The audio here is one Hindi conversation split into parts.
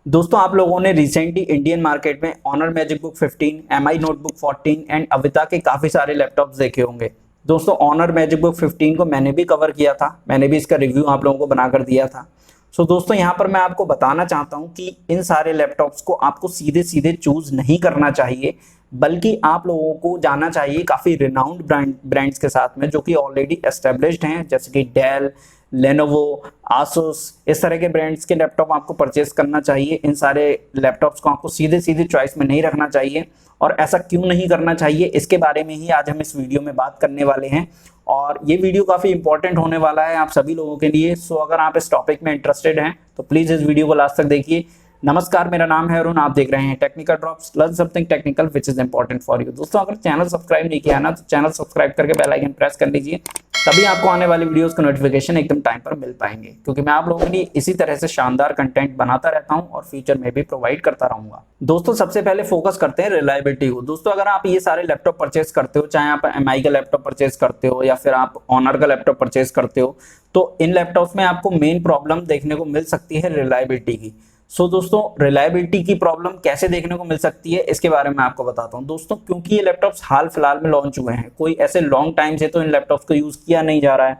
दोस्तों आप लोगों ने रिसेंटली इंडियन मार्केट में Honor Magic Book 15, Mi notebook 14 and Avita के काफ़ी सारे लैपटॉप्स देखे होंगे। दोस्तों ऑनर मैजिक बुक 15 को मैंने भी कवर किया था, मैंने भी इसका रिव्यू आप लोगों को बनाकर दिया था। दोस्तों यहाँ पर मैं आपको बताना चाहता हूँ कि इन सारे लैपटॉप्स को आपको सीधे सीधे चूज नहीं करना चाहिए, बल्कि आप लोगों को जाना चाहिए काफ़ी रिनाउंड ब्रांड्स के साथ में जो कि ऑलरेडी एस्टेब्लिश्ड हैं, जैसे कि डेल, लेनोवो, आसूस, इस तरह के ब्रांड्स के लैपटॉप आपको परचेस करना चाहिए। इन सारे लैपटॉप्स को आपको सीधे सीधे चॉइस में नहीं रखना चाहिए, और ऐसा क्यों नहीं करना चाहिए इसके बारे में ही आज हम इस वीडियो में बात करने वाले हैं। और ये वीडियो काफ़ी इंपॉर्टेंट होने वाला है आप सभी लोगों के लिए। अगर आप इस टॉपिक में इंटरेस्टेड हैं तो प्लीज़ इस वीडियो को लास्ट तक देखिए। नमस्कार, मेरा नाम है अरुण, आप देख रहे हैं technical drops, learn something technical which is important for you. दोस्तों अगर चैनल सब्सक्राइब नहीं किया ना तो चैनल सब्सक्राइब करके बेल आइकन प्रेस कर लीजिए, तभी आपको आने वाली वीडियोस का नोटिफिकेशन एकदम टाइम पर मिल पाएंगे, क्योंकि मैं आप लोगों के लिए इसी तरह से शानदार कंटेंट बनाता रहता हूं और फ्यूचर में भी प्रोवाइड करता रहूंगा। दोस्तों सबसे पहले फोकस करते हैं रिलायबिलिटी को। दोस्तों अगर आप ये सारे लैपटॉप परचेस करते हो, चाहे आप एमआई का लैपटॉप परचेस करते हो या फिर आप ऑनर का लैपटॉप परचेस करते हो, तो इन लैपटॉप्स में आपको मेन प्रॉब्लम देखने को मिल सकती है रिलायबिलिटी की। दोस्तों रिलायबिलिटी की प्रॉब्लम कैसे देखने को मिल सकती है इसके बारे में आपको बताता हूं। दोस्तों क्योंकि ये लैपटॉप्स हाल फिलहाल में लॉन्च हुए हैं, कोई ऐसे लॉन्ग टाइम से तो इन लैपटॉप्स को यूज किया नहीं जा रहा है।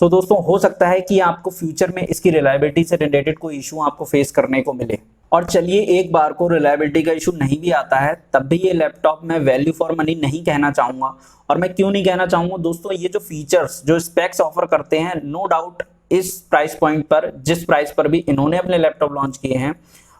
दोस्तों हो सकता है कि आपको फ्यूचर में इसकी रिलायबिलिटी से रिलेटेड कोई इशू आपको फेस करने को मिले। और चलिए एक बार को रिलायबिलिटी का इशू नहीं भी आता है तब भी ये लैपटॉप मैं वैल्यू फॉर मनी नहीं कहना चाहूंगा। और मैं क्यों नहीं कहना चाहूंगा दोस्तों, ये जो फीचर्स जो स्पेक्स ऑफर करते हैं, नो डाउट इस प्राइस पॉइंट पर, जिस प्राइस पर भी इन्होंने अपने लैपटॉप लॉन्च किए हैं,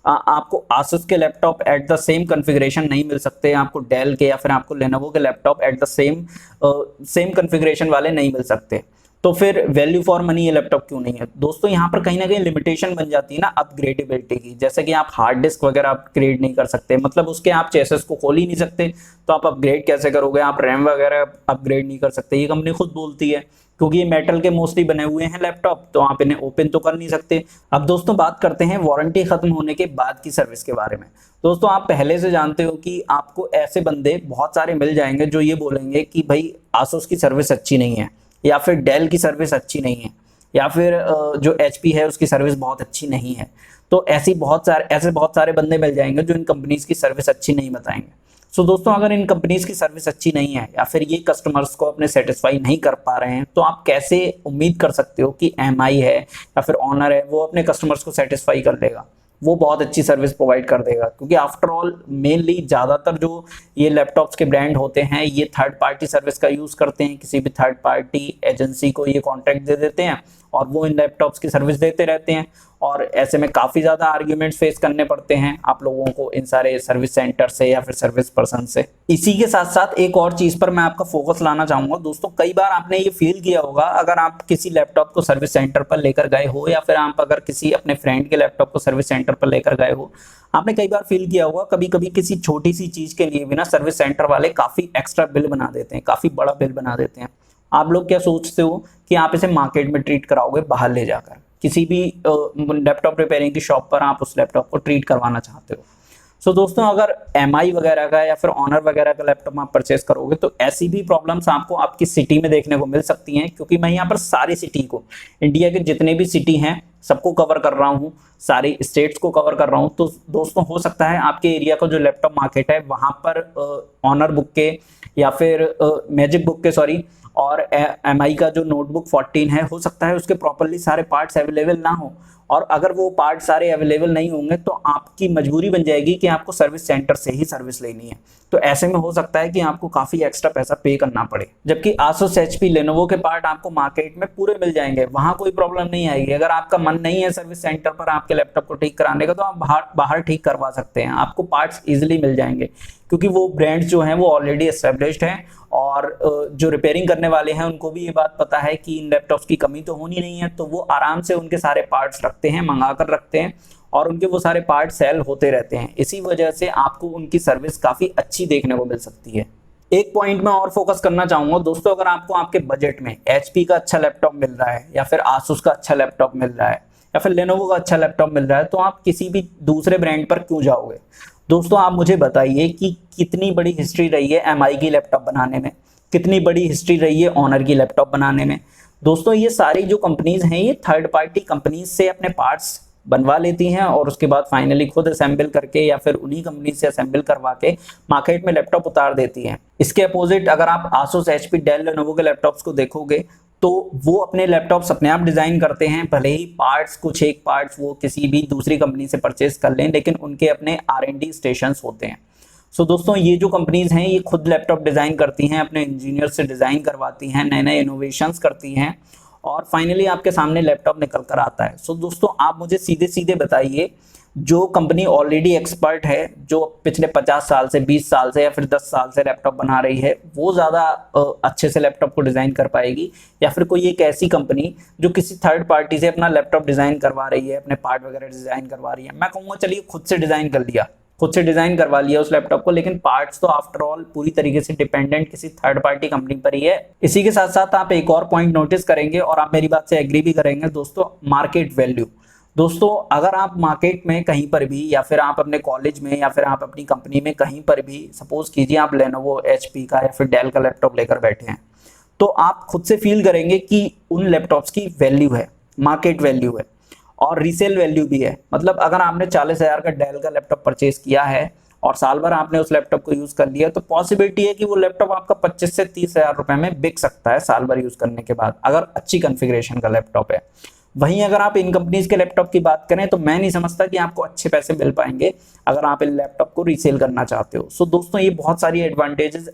आपको आसूस के laptop at the same configuration नहीं मिल सकते, आपको डेल के या फिर आपको लेनोवो के laptop at the same configuration वाले नहीं मिल सकते। तो फिर वैल्यू फॉर मनी ये लैपटॉप क्यों नहीं है? दोस्तों यहाँ पर कहीं ना कहीं लिमिटेशन बन जाती है ना अपग्रेडेबिलिटी की, जैसे कि आप हार्ड डिस्क वगैरह अपग्रेड नहीं कर सकते, मतलब उसके आप चेसेस को खोल ही नहीं सकते, तो आप अपग्रेड कैसे करोगे? आप रैम वगैरह अपग्रेड नहीं कर सकते, ये कंपनी खुद बोलती है, क्योंकि ये मेटल के मोस्टली बने हुए हैं लैपटॉप, तो आप इन्हें ओपन तो कर नहीं सकते। अब दोस्तों बात करते हैं वारंटी खत्म होने के बाद की सर्विस के बारे में। दोस्तों आप पहले से जानते हो कि आपको ऐसे बंदे बहुत सारे मिल जाएंगे जो ये बोलेंगे कि भाई आसूस की सर्विस अच्छी नहीं है, या फिर डेल की सर्विस अच्छी नहीं है, या फिर जो एचपी है उसकी सर्विस बहुत अच्छी नहीं है। तो ऐसे बहुत सारे बंदे मिल जाएंगे जो इन कंपनीज की सर्विस अच्छी नहीं बताएंगे। दोस्तों अगर इन कंपनीज की सर्विस अच्छी नहीं है या फिर ये कस्टमर्स को अपने सेटिस्फाई नहीं कर पा रहे हैं, तो आप कैसे उम्मीद कर सकते हो कि एमआई है या फिर ऑनर है वो अपने कस्टमर्स को सेटिस्फाई कर लेगा, वो बहुत अच्छी सर्विस प्रोवाइड कर देगा? क्योंकि आफ्टर ऑल मेनली ज़्यादातर जो ये लैपटॉप्स के ब्रांड होते हैं ये थर्ड पार्टी सर्विस का यूज़ करते हैं, किसी भी थर्ड पार्टी एजेंसी को ये कॉन्ट्रैक्ट दे देते हैं और वो इन लैपटॉप्स की सर्विस देते रहते हैं। और ऐसे में काफ़ी ज़्यादा आर्ग्यूमेंट्स फेस करने पड़ते हैं आप लोगों को इन सारे सर्विस सेंटर से या फिर सर्विस पर्सन से। इसी के साथ साथ एक और चीज़ पर मैं आपका फोकस लाना चाहूँगा। दोस्तों कई बार आपने ये फील किया होगा, अगर आप किसी लैपटॉप को सर्विस सेंटर पर लेकर गए हो या फिर आप अगर किसी अपने फ्रेंड के लैपटॉप को सर्विस सेंटर पर लेकर गए हो, आपने कई बार फील किया होगा कभी कभी किसी छोटी सी चीज़ के लिए भी ना सर्विस सेंटर वाले काफ़ी एक्स्ट्रा बिल बना देते हैं, काफ़ी बड़ा बिल बना देते हैं। आप लोग क्या सोचते हो कि आप इसे मार्केट में ट्रीट कराओगे, बाहर ले जाकर किसी भी लैपटॉप रिपेयरिंग की शॉप पर आप उस लैपटॉप को ट्रीट करवाना चाहते हो। दोस्तों अगर एमआई वगैरह का या फिर ऑनर वगैरह का लैपटॉप आप परचेस करोगे तो ऐसी भी प्रॉब्लम्स आपको आपकी सिटी में देखने को मिल सकती हैं, क्योंकि मैं यहाँ पर सारी सिटी को, इंडिया के जितने भी सिटी हैं सबको कवर कर रहा हूँ, सारी स्टेट्स को कवर कर रहा हूँ। तो दोस्तों हो सकता है आपके एरिया का जो लैपटॉप मार्केट है वहाँ पर ऑनर बुक के या फिर मैजिक बुक के और एमआई का जो नोटबुक 14 है, हो सकता है उसके प्रॉपरली सारे पार्ट्स अवेलेबल ना हो, और अगर वो पार्ट सारे अवेलेबल नहीं होंगे तो आपकी मजबूरी बन जाएगी कि आपको सर्विस सेंटर से ही सर्विस लेनी है। तो ऐसे में हो सकता है कि आपको काफ़ी एक्स्ट्रा पैसा पे करना पड़े, जबकि आसूस, एचपी, लेनोवो के पार्ट आपको मार्केट में पूरे मिल जाएंगे, वहाँ कोई प्रॉब्लम नहीं आएगी। अगर आपका मन नहीं है सर्विस सेंटर पर आपके लैपटॉप को ठीक कराने का तो आप बाहर ठीक करवा सकते हैं, आपको पार्ट्स ईजिली मिल जाएंगे, क्योंकि वो ब्रांड्स जो हैं वो ऑलरेडी एस्टेब्लिश्ड हैं और जो रिपेयरिंग करने वाले हैं उनको भी ये बात पता है कि इन लैपटॉप्स की कमी तो होनी नहीं है, तो वो आराम से उनके सारे पार्ट्स रखते हैं, मंगा कर रखते हैं और उनके वो सारे पार्ट सेल होते रहते हैं। इसी वजह से आपको उनकी सर्विस काफ़ी अच्छी देखने को मिल सकती है। एक पॉइंट में और फोकस करना चाहूँगा दोस्तों, अगर आपको आपके बजट में एचपी का अच्छा लैपटॉप मिल रहा है या फिर आसूस का अच्छा लैपटॉप मिल रहा है या फिर लेनोवो का अच्छा लैपटॉप मिल रहा है, तो आप किसी भी दूसरे ब्रांड पर क्यों जाओगे? दोस्तों आप मुझे बताइए कि कितनी बड़ी हिस्ट्री रही है एमआई की लैपटॉप बनाने में, कितनी बड़ी हिस्ट्री रही है ऑनर की लैपटॉप बनाने में। दोस्तों ये सारी जो कंपनीज हैं ये थर्ड पार्टी कंपनीज से अपने पार्ट्स बनवा लेती हैं और उसके बाद फाइनली खुद असेंबल करके या फिर उन्हीं कंपनी से असेंबल करवा के मार्केट में लैपटॉप उतार देती हैं। इसके अपोजिट अगर आप आसूस, एचपी, डेल, लेनोवो के लैपटॉप्स को देखोगे तो वो अपने लैपटॉप्स अपने आप डिज़ाइन करते हैं, भले ही पार्ट्स कुछ एक पार्ट्स वो किसी भी दूसरी कंपनी से परचेज कर लें, लेकिन उनके अपने R&D स्टेशंस होते हैं। सो दोस्तों ये जो कंपनीज हैं ये खुद लैपटॉप डिज़ाइन करती हैं, अपने इंजीनियर से डिज़ाइन करवाती हैं, नए नए इनोवेशंस करती हैं और फाइनली आपके सामने लैपटॉप निकल कर आता है। सो दोस्तों आप मुझे सीधे सीधे बताइए, जो कंपनी ऑलरेडी एक्सपर्ट है, जो पिछले 50 साल से, 20 साल से या फिर 10 साल से लैपटॉप बना रही है, वो ज़्यादा अच्छे से लैपटॉप को डिज़ाइन कर पाएगी या फिर कोई एक ऐसी कंपनी जो किसी थर्ड पार्टी से अपना लैपटॉप डिज़ाइन करवा रही है, अपने पार्ट वगैरह डिज़ाइन करवा रही है। मैं कहूँगा चलिए खुद से डिज़ाइन कर लिया, खुद से डिज़ाइन करवा लिया उस लैपटॉप को, लेकिन पार्ट्स तो आफ्टर ऑल पूरी तरीके से डिपेंडेंट किसी थर्ड पार्टी कंपनी पर ही है। इसी के साथ साथ आप एक और पॉइंट नोटिस करेंगे और आप मेरी बात से एग्री भी करेंगे दोस्तों, मार्केट वैल्यू। दोस्तों अगर आप मार्केट में कहीं पर भी या फिर आप अपने कॉलेज में या फिर आप अपनी कंपनी में कहीं पर भी, सपोज कीजिए आप लेनोवो, एचपी का या फिर डेल का लैपटॉप लेकर बैठे हैं, तो आप खुद से फील करेंगे कि उन लैपटॉप्स की वैल्यू है, मार्केट वैल्यू है और रीसेल वैल्यू भी है। मतलब अगर आपने 40,000 का डेल का लैपटॉप परचेज किया है और साल भर आपने उस लैपटॉप को यूज कर लिया, तो पॉसिबिलिटी है कि वो लैपटॉप आपका 25 से 30,000 रुपए में बिक सकता है साल भर यूज करने के बाद, अगर अच्छी कॉन्फ़िगरेशन का लैपटॉप है। वहीं अगर आप इन कंपनीज के लैपटॉप की बात करें तो मैं नहीं समझता कि आपको अच्छे पैसे मिल पाएंगे अगर आप इन लैपटॉप को रीसेल करना चाहते हो। सो दोस्तों ये बहुत सारी एडवांटेजेस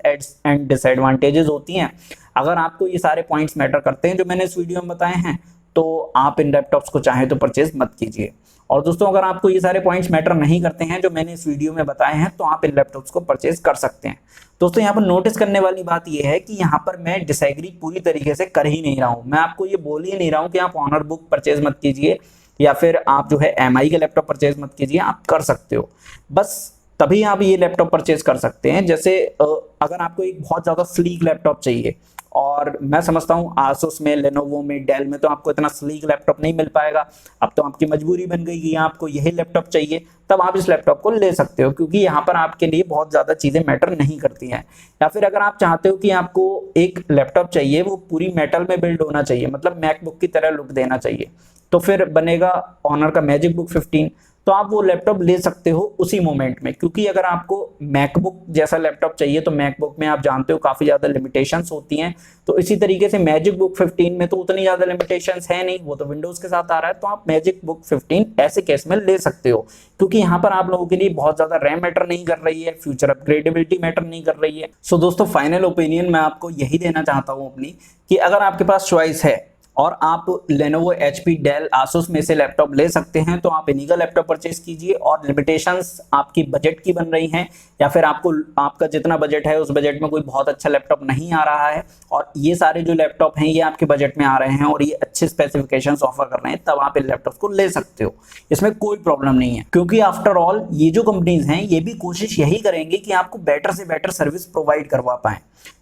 एंड डिसएडवांटेजेस होती हैं। अगर आपको ये सारे पॉइंट्स मैटर करते हैं जो मैंने इस वीडियो में बताए हैं, तो आप इन लैपटॉप्स को चाहे तो परचेज मत कीजिए। और दोस्तों अगर आपको ये सारे पॉइंट्स मैटर नहीं करते हैं जो मैंने इस वीडियो में बताए हैं, तो आप इन लैपटॉप्स को परचेज कर सकते हैं। दोस्तों यहाँ पर नोटिस करने वाली बात यह है कि यहाँ पर मैं डिसएग्री पूरी तरीके से कर ही नहीं रहा हूँ। मैं आपको ये बोल ही नहीं रहा हूँ कि आप ऑनर बुक परचेज मत कीजिए या फिर आप जो है MI का लैपटॉप परचेज मत कीजिए, आप कर सकते हो। बस तभी आप ये लैपटॉप परचेज कर सकते हैं। जैसे अगर आपको एक बहुत ज़्यादा स्लीक लैपटॉप चाहिए, और मैं समझता हूँ आसूस में, लेनोवो में, डेल में तो आपको इतना स्लीक लैपटॉप नहीं मिल पाएगा। अब तो आपकी मजबूरी बन गई कि आपको यही लैपटॉप चाहिए, तब आप इस लैपटॉप को ले सकते हो, क्योंकि यहाँ पर आपके लिए बहुत ज़्यादा चीज़ें मैटर नहीं करती हैं। या फिर अगर आप चाहते हो कि आपको एक लैपटॉप चाहिए वो पूरी मेटल में बिल्ड होना चाहिए, मतलब मैकबुक की तरह लुक देना चाहिए, तो फिर बनेगा ऑनर का मैजिक बुक 15। तो आप वो लैपटॉप ले सकते हो उसी मोमेंट में, क्योंकि अगर आपको मैकबुक जैसा लैपटॉप चाहिए तो मैकबुक में आप जानते हो काफ़ी ज़्यादा लिमिटेशंस होती हैं। तो इसी तरीके से मैजिक बुक 15 में तो उतनी ज़्यादा लिमिटेशंस है नहीं, वो तो विंडोज़ के साथ आ रहा है। तो आप मैजिक बुक 15 ऐसे केस में ले सकते हो, क्योंकि यहाँ पर आप लोगों के लिए बहुत ज़्यादा रैम मैटर नहीं कर रही है, फ्यूचर अपग्रेडेबिलिटी मैटर नहीं कर रही है। सो दोस्तों फाइनल ओपिनियन मैं आपको यही देना चाहता हूँ अपनी, कि अगर आपके पास चॉइस है और आप लेनोवो, एचपी, डेल, आसूस में से लैपटॉप ले सकते हैं, तो आप इन्हीं का लैपटॉप परचेज कीजिए। और लिमिटेशंस आपकी बजट की बन रही हैं या फिर आपका जितना बजट है उस बजट में कोई बहुत अच्छा लैपटॉप नहीं आ रहा है और ये सारे जो लैपटॉप हैं ये आपके बजट में आ रहे हैं और ये अच्छे स्पेसिफिकेशंस ऑफर कर रहे हैं, तब आप इन लैपटॉप को ले सकते हो। इसमें कोई प्रॉब्लम नहीं है, क्योंकि आफ्टर ऑल ये जो कंपनीज हैं ये भी कोशिश यही करेंगे कि आपको बेटर से बेटर सर्विस प्रोवाइड करवा पाएं,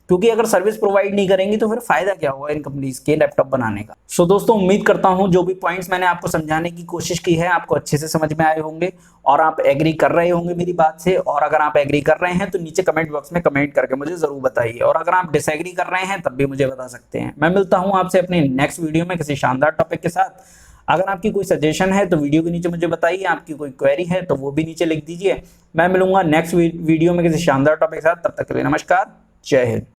क्योंकि अगर सर्विस प्रोवाइड नहीं करेंगी तो फिर फायदा क्या होगा इन कंपनीज के लैपटॉप बनाने का। सो दोस्तों उम्मीद करता हूं जो भी पॉइंट्स मैंने आपको समझाने की कोशिश की है आपको अच्छे से समझ में आए होंगे और आप एग्री कर रहे होंगे मेरी बात से। और अगर आप एग्री कर रहे हैं तो नीचे कमेंट बॉक्स में कमेंट करके मुझे जरूर बताइए, और अगर आप डिसएग्री कर रहे हैं तब भी मुझे बता सकते हैं। मैं मिलता हूँ आपसे अपने नेक्स्ट वीडियो में किसी शानदार टॉपिक के साथ। अगर आपकी कोई सजेशन है तो वीडियो के नीचे मुझे बताइए, आपकी कोई क्वेरी है तो वो भी नीचे लिख दीजिए। मैं मिलूंगा नेक्स्ट वीडियो में किसी शानदार टॉपिक के साथ, तब तक के लिए नमस्कार, जय हिंद।